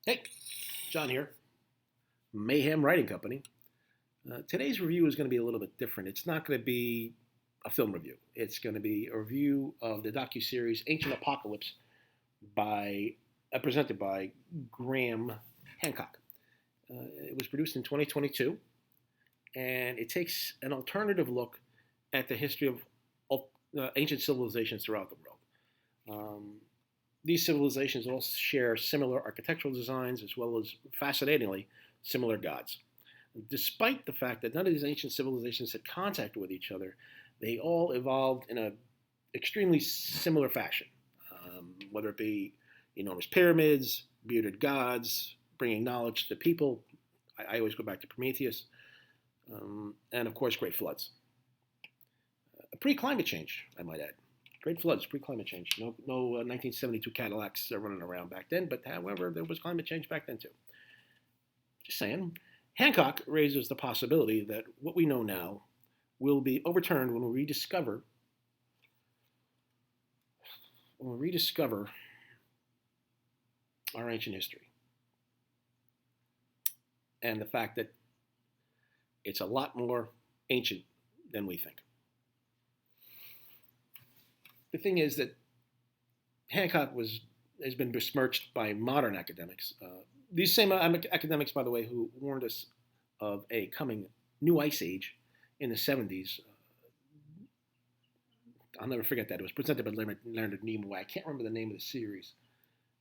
Hey, John here, Mayhem Writing Company. Today's review is going to be a little bit different. It's not going to be a film review. It's going to be a review of the docuseries Ancient Apocalypse presented by Graham Hancock. It was produced in 2022, and it takes an alternative look at the history of ancient civilizations throughout the world. These civilizations all share similar architectural designs as well as, fascinatingly, similar gods. Despite the fact that none of these ancient civilizations had contact with each other, they all evolved in an extremely similar fashion, whether it be enormous pyramids, bearded gods, bringing knowledge to people. I always go back to Prometheus, and of course, great floods. Pre-climate change, I might add. Great floods, pre-climate change. No 1972 Cadillacs running around back then, but however, there was climate change back then too. Just saying. Hancock raises the possibility that what we know now will be overturned when we rediscover our ancient history. And the fact that it's a lot more ancient than we think. The thing is that Hancock has been besmirched by modern academics. These same academics, by the way, who warned us of a coming new ice age in the 70s. I'll never forget that. It was presented by Leonard Nimoy. I can't remember the name of the series.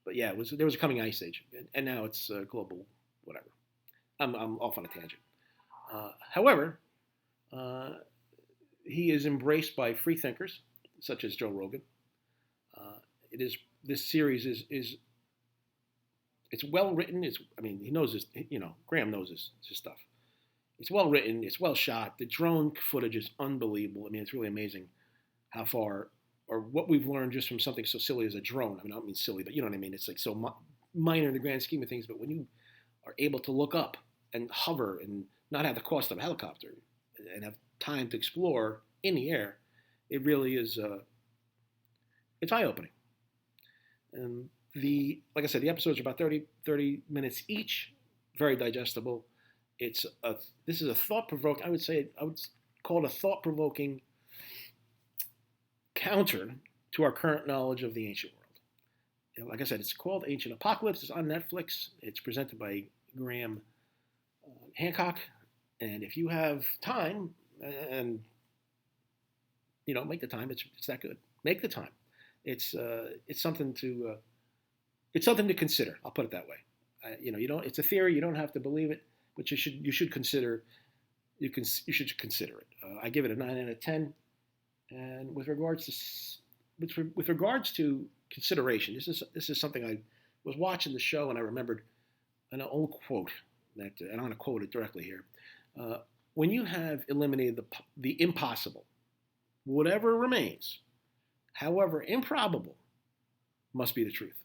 But yeah, there was a coming ice age. And now it's global whatever. I'm off on a tangent. However, he is embraced by free thinkers such as Joe Rogan. This series is it's well written. He knows this. Graham knows his stuff. It's well written. It's well shot. The drone footage is unbelievable. It's really amazing how far or what we've learned just from something so silly as a drone. I don't mean silly, but you know what I mean. It's like so minor in the grand scheme of things. But when you are able to look up and hover and not have the cost of a helicopter and have time to explore in the air, it really is. It's eye-opening. And like I said, the episodes are about 30 minutes each, very digestible. This is a thought-provoking. I would call it a thought-provoking counter to our current knowledge of the ancient world. Like I said, it's called Ancient Apocalypse. It's on Netflix. It's presented by Graham Hancock. And if you have time and make the time, it's that good. Make the time. It's something to consider. I'll put it that way. It's a theory. You don't have to believe it, but you should consider. You should consider it. I give it a 9 out of 10. And with regards to consideration, this is something I was watching the show and I remembered an old quote that and I'm going to quote it directly here. When you have eliminated the impossible, whatever remains, however improbable, must be the truth.